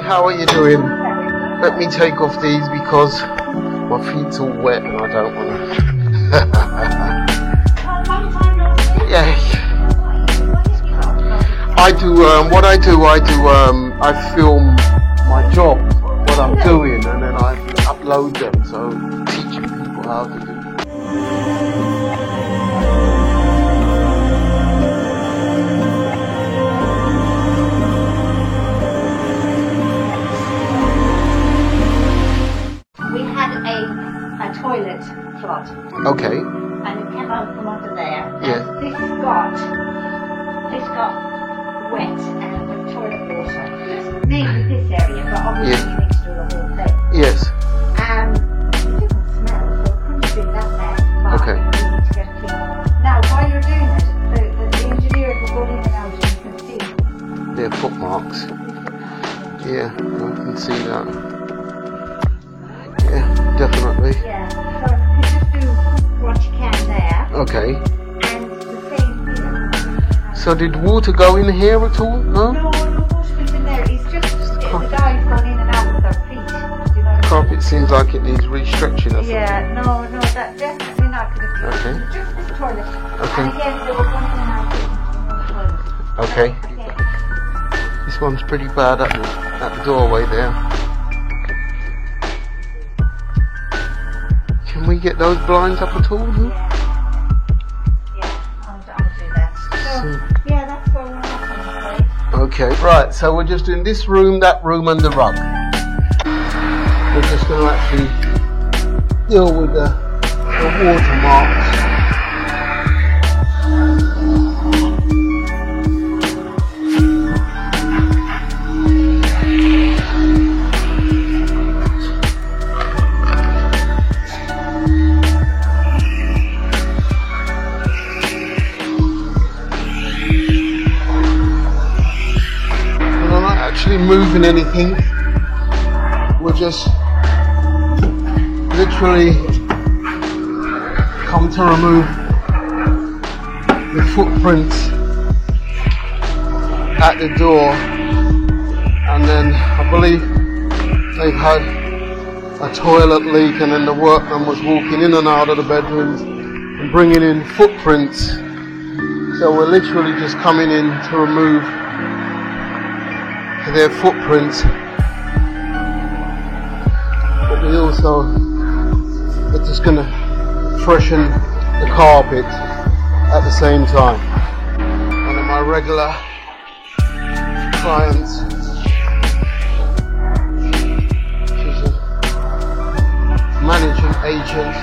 how are you doing? Let me take off these because my feet's all wet and I don't want to. Yeah. I film my job, what I'm doing, and then I upload them, so teaching people how to do it. We had a toilet flood. Okay. And it came out from under there. Yeah. And this got wet and the toilet water. Just mainly this area, but obviously mixed through the whole thing. Yes. It didn't smell, so it couldn't be that bad. But Okay. we need to get it clean. Now, while you're doing it, the engineer will go in and out and you can see. They're footmarks. Yeah, I can see that. Yeah, definitely. Yeah, so you can just do what you can there. Okay. And the same here. So did water go in here at all? No? No water went in there. It's just the guys going in and out with their feet. You know what I mean? Carpet seems like it needs restretching or something. Yeah, no, that definitely not going to be. Okay. Just this toilet. Okay. And again, they were going in and out of the toilet. Okay. This one's pretty bad at the doorway there. Can we get those blinds up at all? Huh? Yeah, I'll do that. So, yeah, that's where we're at, I'm Okay, right, so we're just doing this room, that room and the rug. We're just going to actually deal with the watermarks. Moving anything, we'll just literally come to remove the footprints at the door, and then I believe they've had a toilet leak and then the workman was walking in and out of the bedrooms and bringing in footprints, so we're literally just coming in to remove their footprints, but we also are just going to freshen the carpet at the same time. One of my regular clients, she's a managing agent.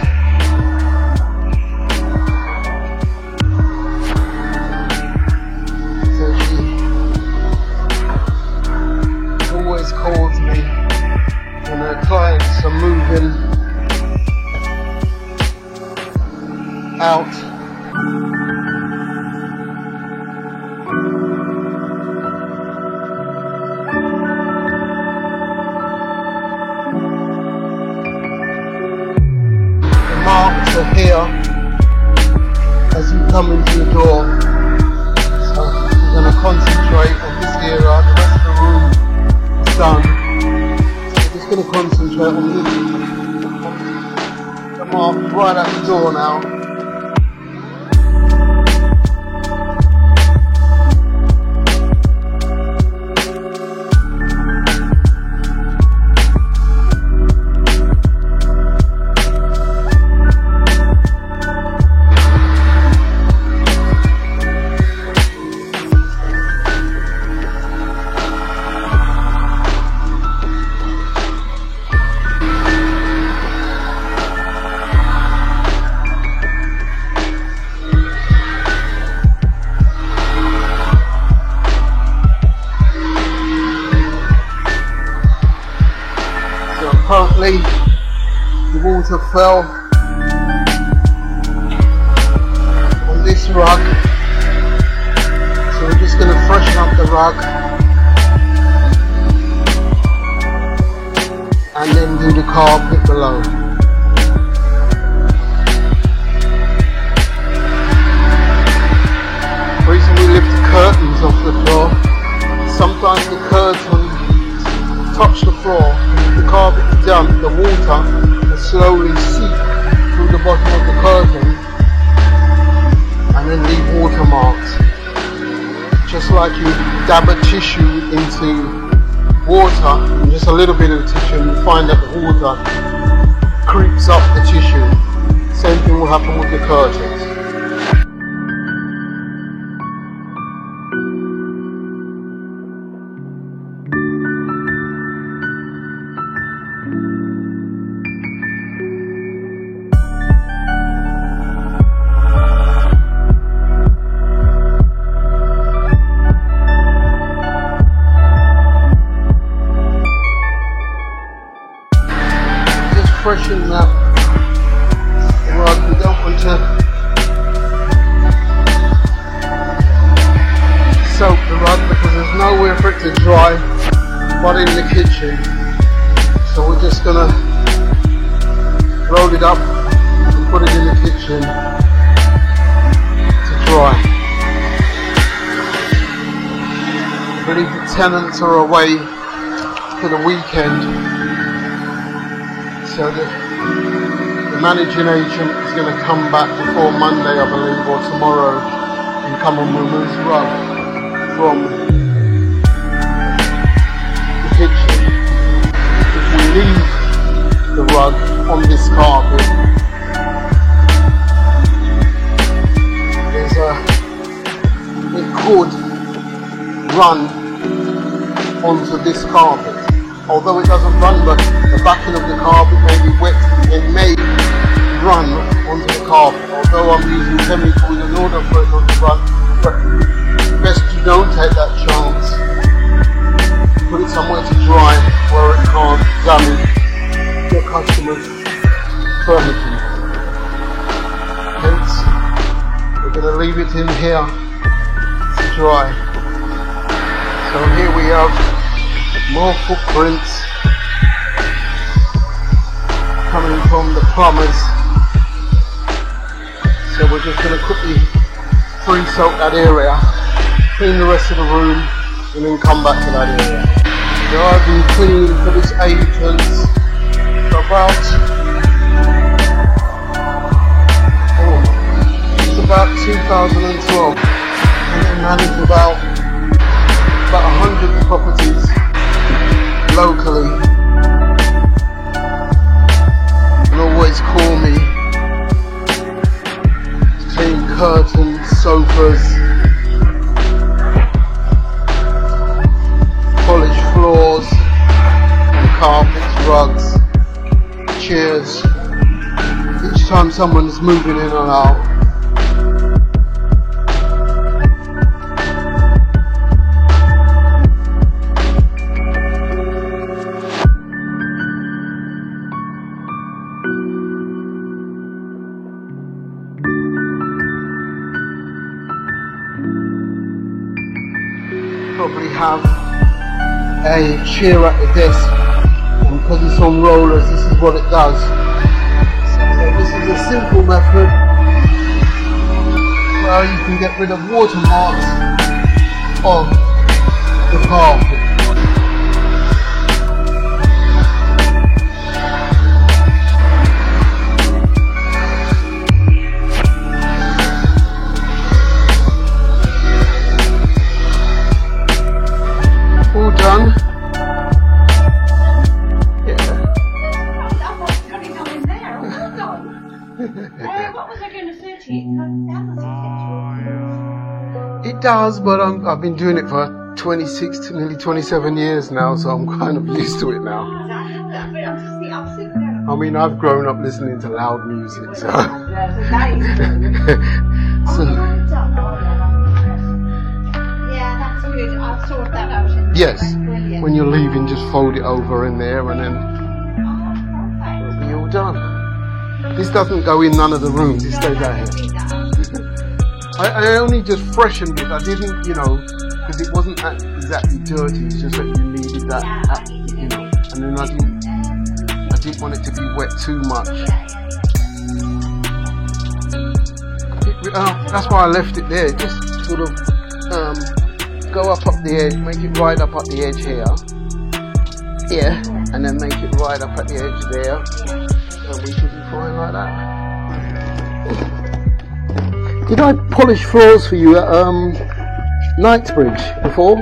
Calls me when her clients are moving out. The marks are here as you come into the door, so we're going to concentrate on this area. The rest of the room done. I'm just going to concentrate on the mark right at the door now. Currently, the water fell on this rug, so we're just going to freshen up the rug and then do the carpet below. Recently lift the curtains off the floor. Sometimes the curtains touch the floor, if the carpet is damp, the water will slowly seep through the bottom of the curtain and then leave watermarks. Just like you dab a tissue into water, and just a little bit of tissue, and you find that the water creeps up the tissue. Same thing will happen with the curtains. Freshen up the rug. We don't want to soak the rug because there's nowhere for it to dry but in the kitchen. So we're just gonna roll it up and put it in the kitchen to dry. I believe the tenants are away for the weekend. So the managing agent is going to come back before Monday, I believe, or tomorrow, and come and remove the rug from the kitchen. If we leave the rug on this carpet, it could run onto this carpet. Although it doesn't run, but the backing of the carpet may be wet and may run onto the carpet. Although I'm using chemicals in order for it not to run, but best you don't take that chance. Put it somewhere to dry where it can't damage your customer's furniture. Hence, we're going to leave it in here to dry. So here we have more footprints coming from the plumbers. So we're just going to quickly pre-soak that area, clean the rest of the room, and then come back to that area. So I've been cleaning for this agent for about 2012, and I manage about 100 properties locally, and always call me to clean curtains, sofas, polish floors, carpets, rugs, chairs. Each time someone is moving in and out, probably have a chair at the desk, and because it's on rollers, this is what it does. So this is a simple method where you can get rid of watermarks on the carpet. Done. Yeah. I was putting them in there. What was I going to say to you? It does, but I've been doing it for 26 to nearly 27 years now, so I'm kind of used to it now. I mean, I've grown up listening to loud music, so. Yeah, that's good. I'll sort that out. Yes, Brilliant. when you're leaving, just fold it over in there, and then it'll be all done. This doesn't go in none of the rooms, it stays out here. I only just freshened it. I didn't, because it wasn't exactly dirty. It's just that you needed that, and then I didn't want it to be wet too much. That's why I left it there. Just sort of go up the edge, make it right up the edge here, Yeah, and then make it right up at the edge there, and we should be fine like that. Did I polish floors for you at Knightsbridge before?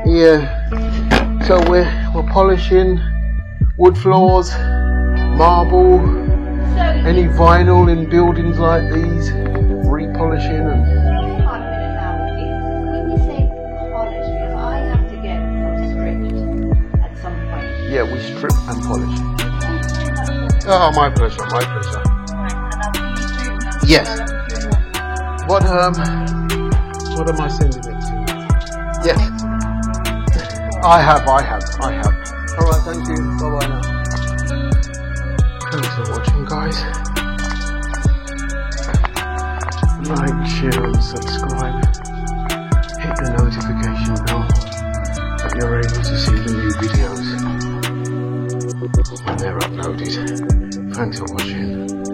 Yeah. So we're polishing wood floors, marble, any vinyl in buildings like these, repolishing and. Yeah, we strip and polish. Oh, my pleasure, my pleasure. Yes. What am I sending it to? Yes. I have. Alright, thank you. Bye bye now. Thanks for watching, guys. Like, share and subscribe. Hit the notification bell that you're able to see the new videos when they're uploaded. Thanks for watching.